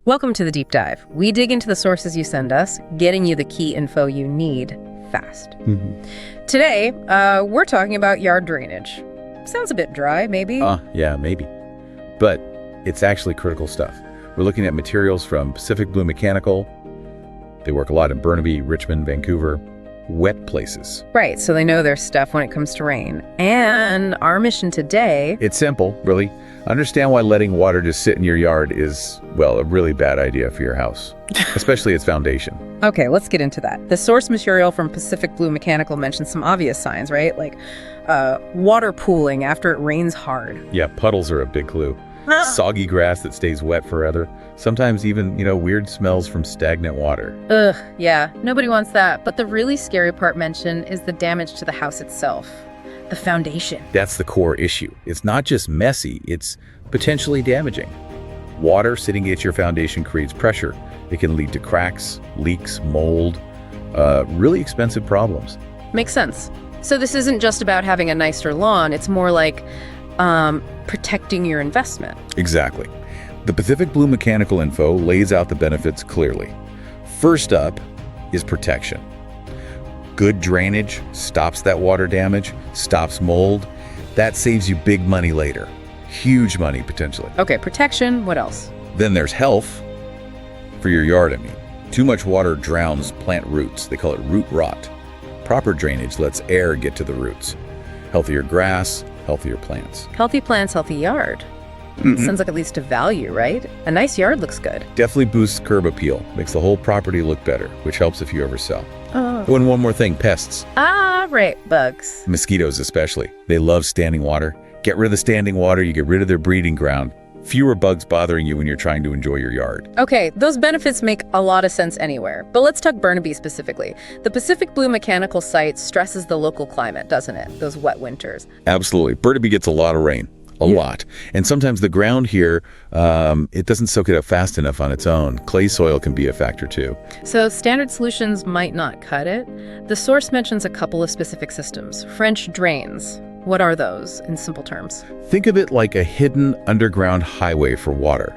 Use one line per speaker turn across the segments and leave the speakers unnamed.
Welcome to the Deep Dive. We dig into the sources you send us, getting you the key info you need fast. Today, we're talking about yard drainage. Sounds a bit dry, maybe?
Yeah, maybe. But it's actually critical stuff. We're looking at materials from Pacific Blue Mechanical. They work a lot in Burnaby, Richmond, Vancouver. Wet places.
Right, so they know their stuff when it comes to rain. And our mission today...
It's simple, really. Understand why letting water just sit in your yard is, well, a really bad idea for your house, especially its foundation.
Okay, let's get into that. The source material from Pacific Blue Mechanical mentions some obvious signs, right? Like water pooling after it rains hard.
Yeah, puddles are a big clue. Soggy grass that stays wet forever. Sometimes even, weird smells from stagnant water.
Ugh, yeah, nobody wants that. But the really scary part mentioned is the damage to the house itself. The foundation.
That's the core issue. It's not just messy, it's potentially damaging. Water sitting against your foundation creates pressure. It can lead to cracks, leaks, mold, really expensive problems.
Makes sense. So this isn't just about having a nicer lawn, it's more like protecting your investment.
Exactly. The Pacific Blue Mechanical info lays out the benefits clearly. First up is protection. Good drainage stops that water damage, stops mold. That saves you big money later. Huge money, potentially.
Okay, protection, what else?
Then there's health for your yard, Too much water drowns plant roots. They call it root rot. Proper drainage lets air get to the roots. Healthier grass, healthier plants.
Healthy plants, healthy yard. Sounds like at least a value, right? A nice yard looks good.
Definitely boosts curb appeal, makes the whole property look better, which helps if you ever sell. Oh, and one more thing, pests.
Right, bugs.
Mosquitoes especially. They love standing water. Get rid of the standing water, you get rid of their breeding ground. Fewer bugs bothering you when you're trying to enjoy your yard.
Okay, those benefits make a lot of sense anywhere. But let's talk Burnaby specifically. The Pacific Blue Mechanical site stresses the local climate, doesn't it? Those wet winters.
Absolutely. Burnaby gets a lot of rain. A lot. And sometimes the ground here, it doesn't soak it up fast enough on its own. Clay soil can be a factor too.
So standard solutions might not cut it. The source mentions a couple of specific systems. French drains. What are those in simple terms?
Think of it like a hidden underground highway for water.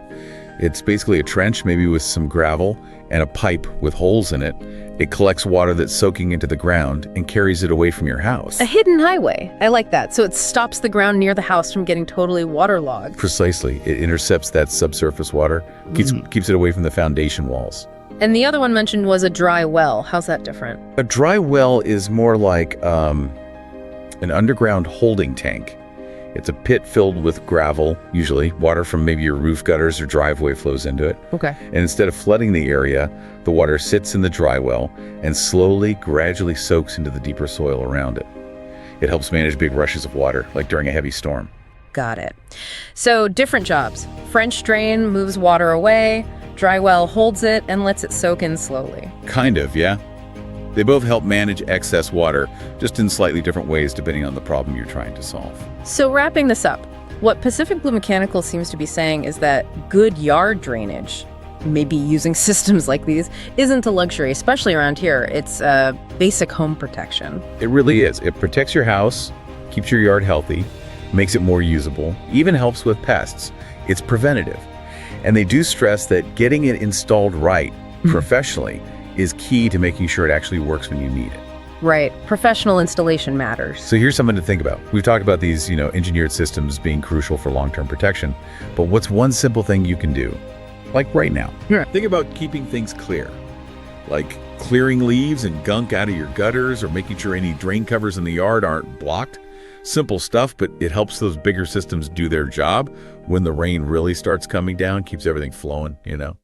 It's basically a trench, maybe with some gravel and a pipe with holes in it. It collects water that's soaking into the ground and carries it away from your house.
A hidden highway. I like that. So it stops the ground near the house from getting totally waterlogged.
Precisely. It intercepts that subsurface water, keeps it away from the foundation walls.
And the other one mentioned was a dry well. How's that different?
A dry well is more like an underground holding tank. It's a pit filled with gravel, usually. Water from maybe your roof gutters or driveway flows into it.
Okay.
And instead of flooding the area, the water sits in the dry well and slowly, gradually soaks into the deeper soil around it. It helps manage big rushes of water, like during a heavy storm.
Got it. So different jobs. French drain moves water away, dry well holds it and lets it soak in slowly.
Kind of, yeah. They both help manage excess water, just in slightly different ways depending on the problem you're trying to solve.
So wrapping this up, what Pacific Blue Mechanical seems to be saying is that good yard drainage, maybe using systems like these, isn't a luxury, especially around here. It's basic home protection.
It really is. It protects your house, keeps your yard healthy, makes it more usable, even helps with pests. It's preventative. And they do stress that getting it installed right, professionally, is key to making sure it actually works when you need it.
Right. Professional installation matters.
So here's something to think about. We've talked about these, engineered systems being crucial for long-term protection, but what's one simple thing you can do? Like right now.
Yeah.
Think about keeping things clear. Like clearing leaves and gunk out of your gutters or making sure any drain covers in the yard aren't blocked. Simple stuff, but it helps those bigger systems do their job when the rain really starts coming down, keeps everything flowing,